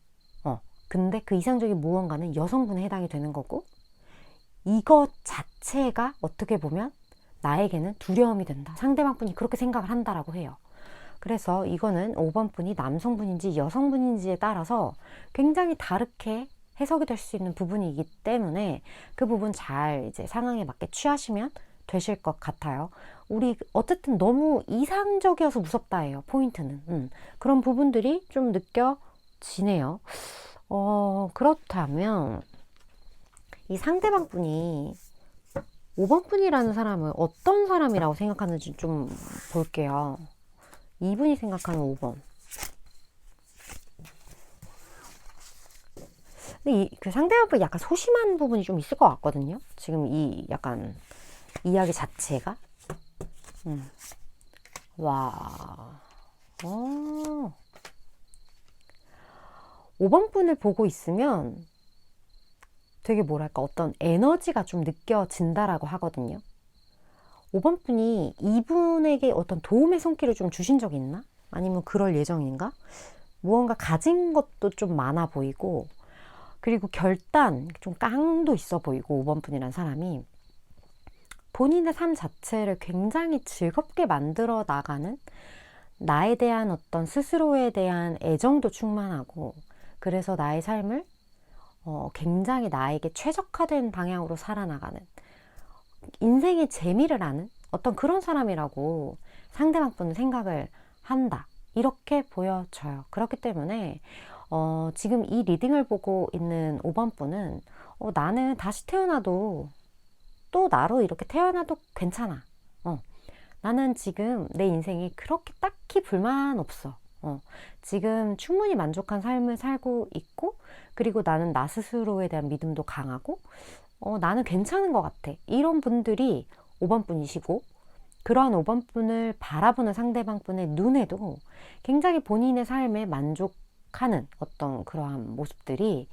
근데 그 이상적인 무언가는 여성분에 해당이 되는 거고, 이것 자체가 어떻게 보면 나에게는 두려움이 된다. 상대방 분이 그렇게 생각을 한다라고 해요. 그래서 이거는 5번 분이 남성분인지 여성분인지에 따라서 굉장히 다르게 해석이 될 수 있는 부분이기 때문에 그 부분 잘 이제 상황에 맞게 취하시면 되실 것 같아요. 우리 어쨌든 너무 이상적이어서 무섭다예요. 포인트는. 그런 부분들이 좀 느껴지네요. 그렇다면 이 상대방 분이 5번 분이라는 사람은 어떤 사람이라고 생각하는지 좀 볼게요. 2분이 생각하는 5번. 근데 그 상대방 분이 약간 소심한 부분이 좀 있을 것 같거든요. 지금 이 약간 이야기 자체가. 와. 5번 분을 보고 있으면 되게 뭐랄까 어떤 에너지가 좀 느껴진다라고 하거든요. 5번 분이 이분에게 어떤 도움의 손길을 좀 주신 적이 있나? 아니면 그럴 예정인가? 무언가 가진 것도 좀 많아 보이고, 그리고 결단, 좀 깡도 있어 보이고, 5번 분이란 사람이 본인의 삶 자체를 굉장히 즐겁게 만들어 나가는, 나에 대한 어떤 스스로에 대한 애정도 충만하고, 그래서 나의 삶을 굉장히 나에게 최적화된 방향으로 살아나가는, 인생의 재미를 아는 어떤 그런 사람이라고 상대방 분은 생각을 한다. 이렇게 보여져요. 그렇기 때문에 지금 이 리딩을 보고 있는 5번 분은 나는 다시 태어나도 또 나로 이렇게 태어나도 괜찮아. 나는 지금 내 인생에 그렇게 딱히 불만 없어. 지금 충분히 만족한 삶을 살고 있고, 그리고 나는 나 스스로에 대한 믿음도 강하고, 나는 괜찮은 것 같아. 이런 분들이 5번 분이시고, 그러한 5번 분을 바라보는 상대방 분의 눈에도 굉장히 본인의 삶에 만족하는 어떤 그러한 모습들이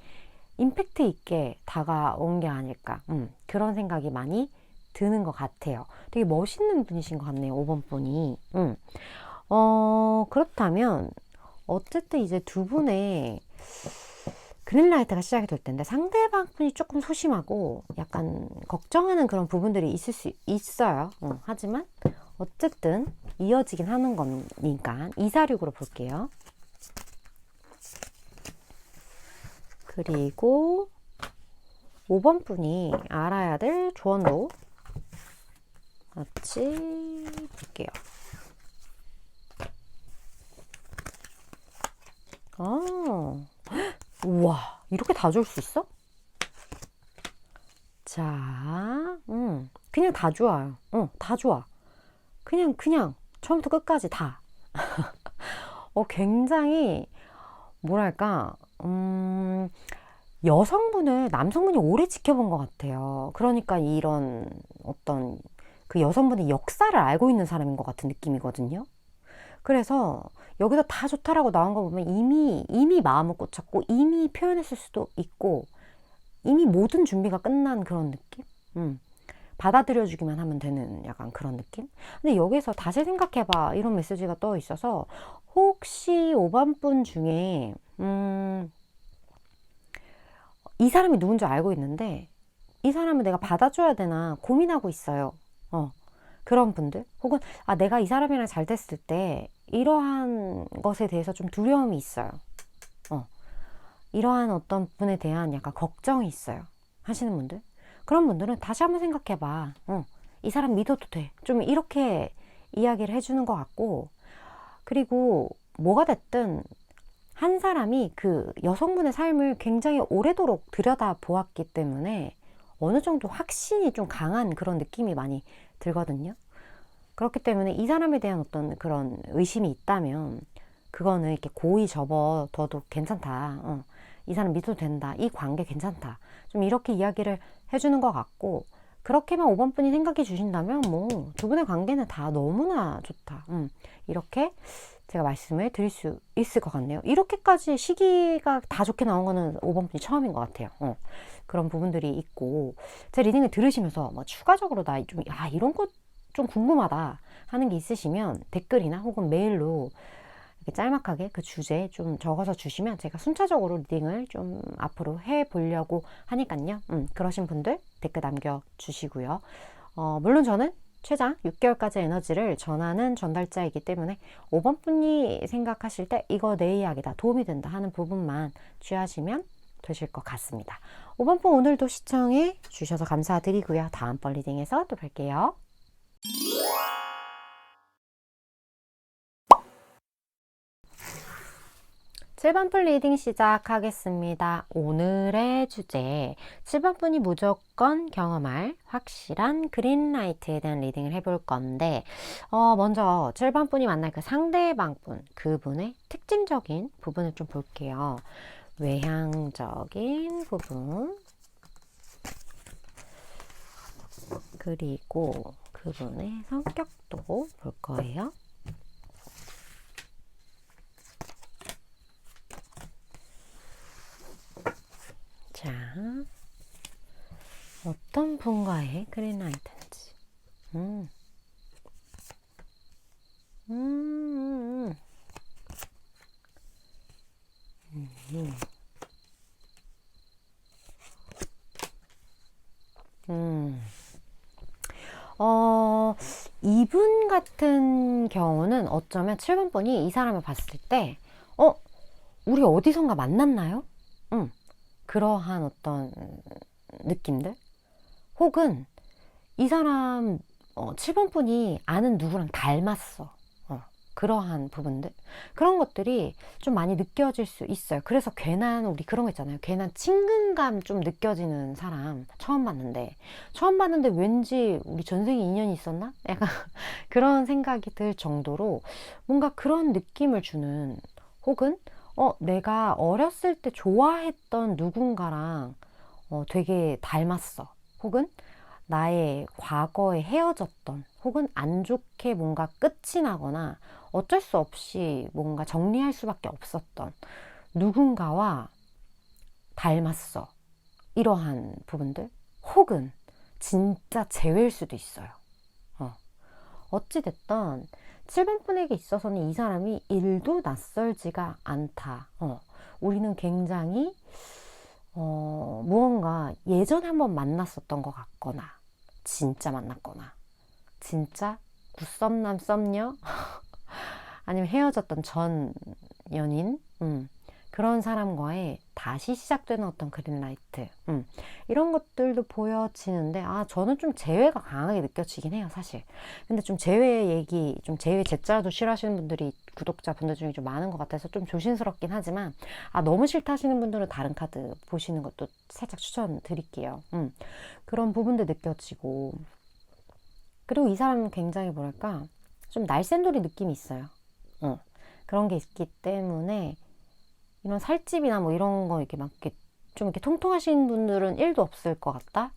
임팩트 있게 다가온 게 아닐까. 그런 생각이 많이 드는 것 같아요. 되게 멋있는 분이신 것 같네요, 5번 분이. 그렇다면, 어쨌든 이제 두 분의 그린라이트가 시작이 될 텐데, 상대방 분이 조금 소심하고 약간 걱정하는 그런 부분들이 있을 수 있어요. 하지만, 어쨌든 이어지긴 하는 거니까 246으로 볼게요. 그리고 5번 분이 알아야 될 조언도 같이 볼게요. 우와, 이렇게 다 줄 수 있어? 자, 그냥 다 좋아요. 다 좋아. 그냥 처음부터 끝까지 다. 굉장히 뭐랄까, 여성분을 남성분이 오래 지켜본 것 같아요. 그러니까 이런 어떤 그 여성분의 역사를 알고 있는 사람인 것 같은 느낌이거든요. 그래서 여기서 다 좋다라고 나온 거 보면 이미 마음을 꽂혔고, 이미 표현했을 수도 있고, 이미 모든 준비가 끝난 그런 느낌? 받아들여주기만 하면 되는 약간 그런 느낌? 근데 여기서 다시 생각해봐, 이런 메시지가 떠 있어서, 혹시 5번 분 중에 이 사람이 누군지 알고 있는데 이 사람을 내가 받아줘야 되나 고민하고 있어요. 그런 분들, 혹은 내가 이 사람이랑 잘 됐을 때 이러한 것에 대해서 좀 두려움이 있어요. 이러한 어떤 분에 대한 약간 걱정이 있어요 하시는 분들, 그런 분들은 다시 한번 생각해봐. 이 사람 믿어도 돼. 좀 이렇게 이야기를 해주는 것 같고, 그리고 뭐가 됐든 한 사람이 그 여성분의 삶을 굉장히 오래도록 들여다 보았기 때문에 어느 정도 확신이 좀 강한 그런 느낌이 많이 들거든요. 그렇기 때문에 이 사람에 대한 어떤 그런 의심이 있다면 그거는 이렇게 고이 접어둬도 괜찮다. 이 사람 믿어도 된다. 이 관계 괜찮다. 좀 이렇게 이야기를 해주는 것 같고, 그렇게만 5번 분이 생각해 주신다면 뭐 두 분의 관계는 다 너무나 좋다. 이렇게 제가 말씀을 드릴 수 있을 것 같네요. 이렇게까지 시기가 다 좋게 나온 거는 5번 분이 처음인 것 같아요. 그런 부분들이 있고, 제 리딩을 들으시면서 뭐 추가적으로 이런 거 좀 궁금하다 하는 게 있으시면 댓글이나 혹은 메일로 이렇게 짤막하게 그 주제 좀 적어서 주시면 제가 순차적으로 리딩을 좀 앞으로 해보려고 하니까요. 그러신 분들 댓글 남겨주시고요. 물론 저는 최장 6개월까지 에너지를 전하는 전달자이기 때문에 5번 분이 생각하실 때 이거 내 이야기다, 도움이 된다 하는 부분만 취하시면 되실 것 같습니다. 5번 분 오늘도 시청해 주셔서 감사드리고요. 다음번 리딩에서 또 뵐게요. 7번 분 리딩 시작하겠습니다. 오늘의 주제, 7번 분이 무조건 경험할 확실한 그린라이트에 대한 리딩을 해볼 건데, 먼저 7번 분이 만날 그 상대방 분, 그분의 특징적인 부분을 좀 볼게요. 외향적인 부분, 그리고 그분의 성격도 볼 거예요. 자, 어떤 분과의 그린라이트인지. 이분 같은 경우는 어쩌면 7번 분이 이 사람을 봤을 때, 우리 어디선가 만났나요? 그러한 어떤 느낌들, 혹은 이 사람 7번 분이 아는 누구랑 닮았어. 그러한 부분들, 그런 것들이 좀 많이 느껴질 수 있어요. 그래서 괜한, 우리 그런 거 있잖아요. 괜한 친근감 좀 느껴지는 사람 처음 봤는데 왠지 우리 전생에 인연이 있었나? 약간 그런 생각이 들 정도로 뭔가 그런 느낌을 주는, 혹은 내가 어렸을 때 좋아했던 누군가랑 되게 닮았어. 혹은 나의 과거에 헤어졌던, 혹은 안 좋게 뭔가 끝이 나거나 어쩔 수 없이 뭔가 정리할 수밖에 없었던 누군가와 닮았어. 이러한 부분들. 혹은 진짜 재회일 수도 있어요. 어찌됐든 7번 분에게 있어서는 이 사람이 일도 낯설지가 않다. 우리는 굉장히 무언가 예전에 한번 만났었던 것 같거나, 진짜 만났거나, 진짜 굿썸남 썸녀 아니면 헤어졌던 전 연인, 그런 사람과의 다시 시작되는 어떤 그린라이트, 이런 것들도 보여지는데, 저는 좀 재회가 강하게 느껴지긴 해요, 사실. 근데 좀 재회 얘기, 좀 재회 제자도 싫어하시는 분들이 구독자분들 중에 좀 많은 것 같아서 좀 조심스럽긴 하지만, 너무 싫다 하시는 분들은 다른 카드 보시는 것도 살짝 추천드릴게요. 그런 부분도 느껴지고, 그리고 이 사람은 굉장히 뭐랄까, 좀 날쌘돌이 느낌이 있어요. 그런 게 있기 때문에 이런 살집이나 뭐 이런 거 이렇게 막 이렇게 좀 이렇게 통통하신 분들은 1도 없을 것 같다.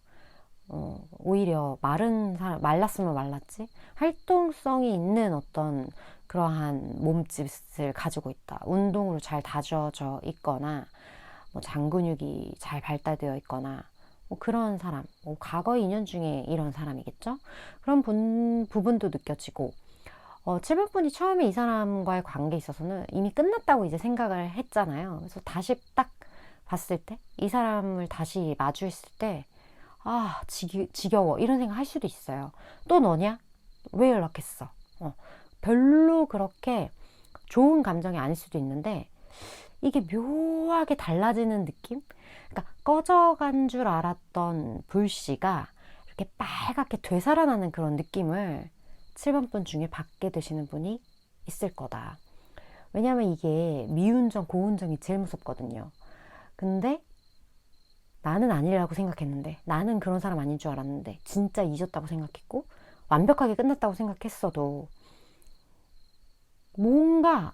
오히려 마른 사람, 말랐으면 말랐지. 활동성이 있는 어떤 그러한 몸집을 가지고 있다. 운동으로 잘 다져져 있거나, 뭐 장근육이 잘 발달되어 있거나, 뭐 그런 사람, 뭐 과거 인연 중에 이런 사람이겠죠. 그런 부분도 느껴지고, 7번 분이 처음에 이 사람과의 관계에 있어서는 이미 끝났다고 이제 생각을 했잖아요. 그래서 다시 딱 봤을 때, 이 사람을 다시 마주했을 때, 지겨워. 이런 생각 할 수도 있어요. 또 너냐? 왜 연락했어? 별로 그렇게 좋은 감정이 아닐 수도 있는데, 이게 묘하게 달라지는 느낌? 그러니까 꺼져간 줄 알았던 불씨가 이렇게 빨갛게 되살아나는 그런 느낌을 7번 분 중에 받게 되시는 분이 있을 거다. 왜냐면 이게 미운정, 고운정이 제일 무섭거든요. 근데 나는 아니라고 생각했는데, 나는 그런 사람 아닌 줄 알았는데, 진짜 잊었다고 생각했고, 완벽하게 끝났다고 생각했어도, 뭔가,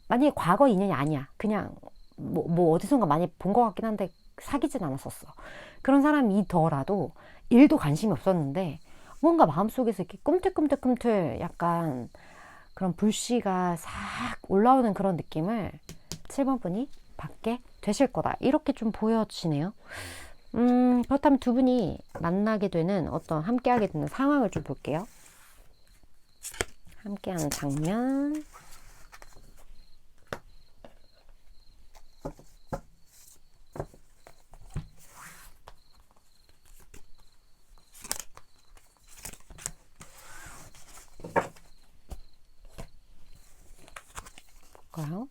만약에 과거 인연이 아니야. 그냥, 뭐 어디선가 많이 본 것 같긴 한데, 사귀진 않았었어. 그런 사람이더라도, 일도 관심이 없었는데, 뭔가 마음속에서 이렇게 꿈틀꿈틀꿈틀 약간 그런 불씨가 싹 올라오는 그런 느낌을 7번 분이 받게 되실 거다. 이렇게 좀 보여지네요. 그렇다면 두 분이 만나게 되는 어떤 함께하게 되는 상황을 좀 볼게요. 함께하는 장면. 볼까요?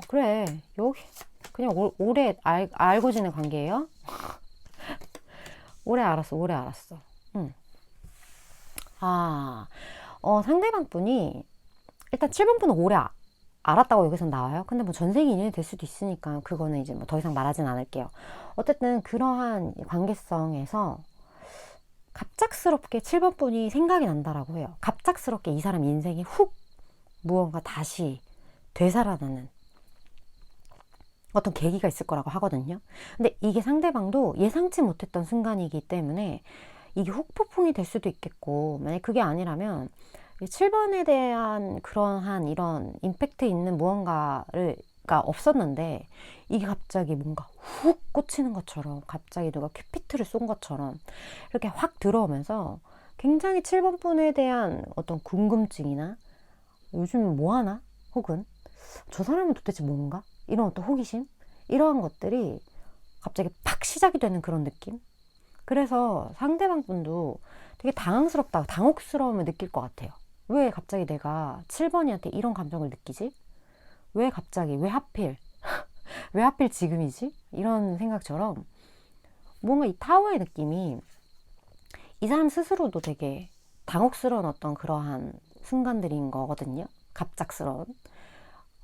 그래. 여기 그냥 오래 알고 지낸 관계예요? 오래 알았어, 오래 알았어. 상대방 분이 일단 7번 분은 오래 알았다고 여기서 나와요. 근데 뭐 전생에 인연이 될 수도 있으니까 그거는 이제 뭐 더 이상 말하진 않을게요. 어쨌든 그러한 관계성에서 갑작스럽게 7번 분이 생각이 난다라고 해요. 갑작스럽게 이 사람 인생이 훅 무언가 다시 되살아나는 어떤 계기가 있을 거라고 하거든요. 근데 이게 상대방도 예상치 못했던 순간이기 때문에 이게 훅폭풍이 될 수도 있겠고, 만약 그게 아니라면 7번에 대한 그러한 이런 임팩트 있는 무언가가 없었는데, 이게 갑자기 뭔가 훅 꽂히는 것처럼, 갑자기 누가 큐피트를 쏜 것처럼 이렇게 확 들어오면서 굉장히 7번 분에 대한 어떤 궁금증이나 요즘 뭐 하나? 혹은 저 사람은 도대체 뭔가? 이런 어떤 호기심? 이러한 것들이 갑자기 팍 시작이 되는 그런 느낌? 그래서 상대방 분도 되게 당황스럽다, 당혹스러움을 느낄 것 같아요. 왜 갑자기 내가 7번이한테 이런 감정을 느끼지? 왜 갑자기, 왜 하필, 왜 하필 지금이지? 이런 생각처럼 뭔가 이 타워의 느낌이 이 사람 스스로도 되게 당혹스러운 어떤 그러한 순간들인 거거든요. 갑작스러운.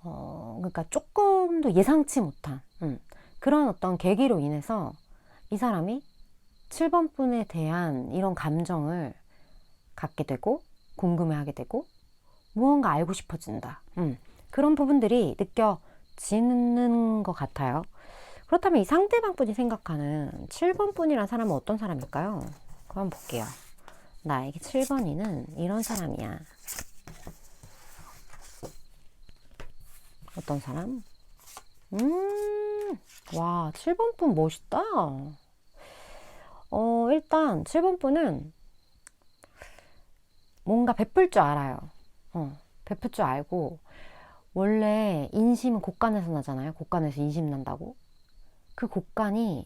그러니까 조금 더 예상치 못한 그런 어떤 계기로 인해서 이 사람이 7번 분에 대한 이런 감정을 갖게 되고 궁금해하게 되고 무언가 알고 싶어진다. 그런 부분들이 느껴지는 것 같아요. 그렇다면 이 상대방 분이 생각하는 7번 분이란 사람은 어떤 사람일까요? 한번 볼게요. 나에게 7번이는 이런 사람이야. 어떤 사람? 와, 7번 분 멋있다. 일단 7번 분은 뭔가 베풀 줄 알아요. 베풀 줄 알고, 원래 인심은 곳간에서 나잖아요. 곳간에서 인심 난다고. 그 곳간이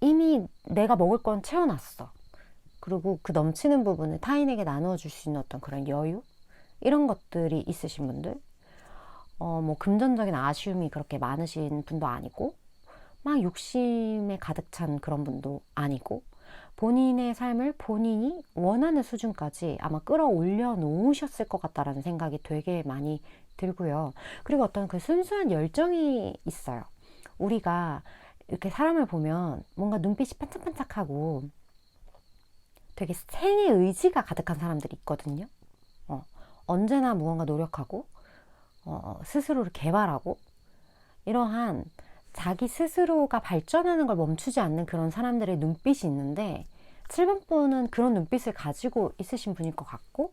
이미 내가 먹을 건 채워놨어. 그리고 그 넘치는 부분을 타인에게 나누어 줄 수 있는 어떤 그런 여유? 이런 것들이 있으신 분들. 뭐 금전적인 아쉬움이 그렇게 많으신 분도 아니고, 막 욕심에 가득 찬 그런 분도 아니고, 본인의 삶을 본인이 원하는 수준까지 아마 끌어올려 놓으셨을 것 같다라는 생각이 되게 많이 들고요. 그리고 어떤 그 순수한 열정이 있어요. 우리가 이렇게 사람을 보면 뭔가 눈빛이 반짝반짝하고 되게 생의 의지가 가득한 사람들이 있거든요. 언제나 무언가 노력하고 스스로를 개발하고 이러한 자기 스스로가 발전하는 걸 멈추지 않는 그런 사람들의 눈빛이 있는데 7번 분은 그런 눈빛을 가지고 있으신 분일 것 같고,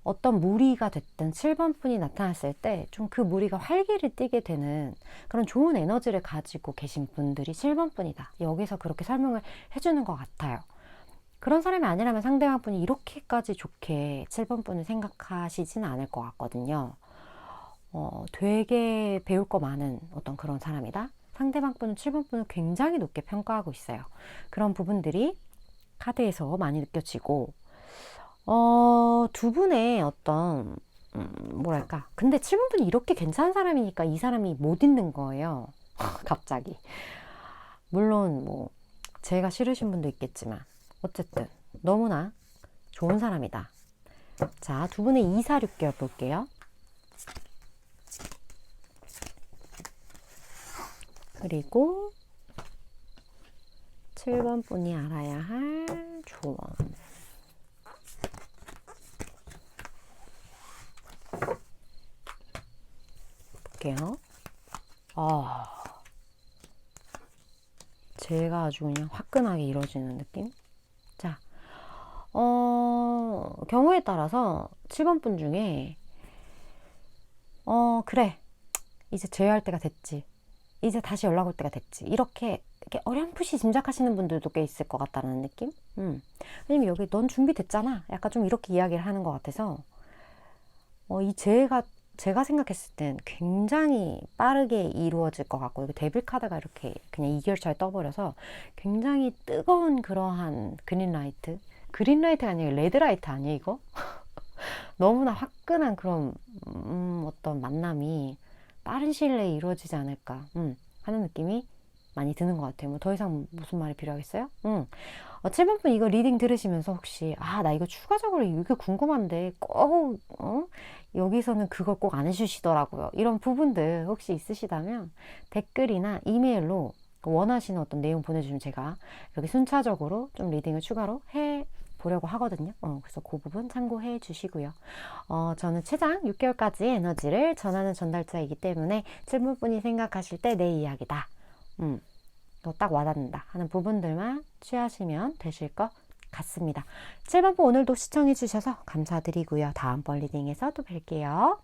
어떤 무리가 됐든 7번 분이 나타났을 때 좀 그 무리가 활기를 띠게 되는 그런 좋은 에너지를 가지고 계신 분들이 7번 분이다. 여기서 그렇게 설명을 해주는 것 같아요. 그런 사람이 아니라면 상대방 분이 이렇게까지 좋게 7번 분을 생각하시지는 않을 것 같거든요. 되게 배울 거 많은 어떤 그런 사람이다. 상대방 분은 7번 분을 굉장히 높게 평가하고 있어요. 그런 부분들이 카드에서 많이 느껴지고, 두 분의 어떤, 뭐랄까. 근데 7번 분이 이렇게 괜찮은 사람이니까 이 사람이 못 있는 거예요. 갑자기. 물론, 뭐, 제가 싫으신 분도 있겠지만, 어쨌든, 너무나 좋은 사람이다. 자, 두 분의 2, 4, 6개월 볼게요. 그리고 7번 분이 알아야 할 조언. 볼게요. 제가 아주 그냥 화끈하게 이루어지는 느낌? 자, 경우에 따라서 7번 분 중에, 그래. 이제 제외할 때가 됐지. 이제 다시 연락 올 때가 됐지. 이렇게 어렴풋이 짐작하시는 분들도 꽤 있을 것 같다는 느낌? 왜냐면 여기 넌 준비됐잖아. 약간 좀 이렇게 이야기를 하는 것 같아서, 이 제가 생각했을 땐 굉장히 빠르게 이루어질 것 같고, 여기 데빌 카드가 이렇게 그냥 이결차에 떠버려서 굉장히 뜨거운 그러한 그린라이트가 아니라 레드라이트 아니에요, 이거? 너무나 화끈한 그런, 어떤 만남이 빠른 시일 내에 이루어지지 않을까, 하는 느낌이 많이 드는 것 같아요. 뭐 더 이상 무슨 말이 필요하겠어요? 7번 분 이거 리딩 들으시면서 혹시, 나 이거 추가적으로 이게 궁금한데, 꼭, 여기서는 그걸 꼭 안 해주시더라고요. 이런 부분들 혹시 있으시다면 댓글이나 이메일로 원하시는 어떤 내용 보내주시면 제가 여기 순차적으로 좀 리딩을 추가로 해 보려고 하거든요. 그래서 그 부분 참고해 주시고요. 저는 최장 6개월까지 에너지를 전하는 전달자이기 때문에 7번 분이 생각하실 때 내 이야기다. 이거 딱 와닿는다 하는 부분들만 취하시면 되실 것 같습니다. 7번 분 오늘도 시청해 주셔서 감사드리고요. 다음번 리딩에서 또 뵐게요.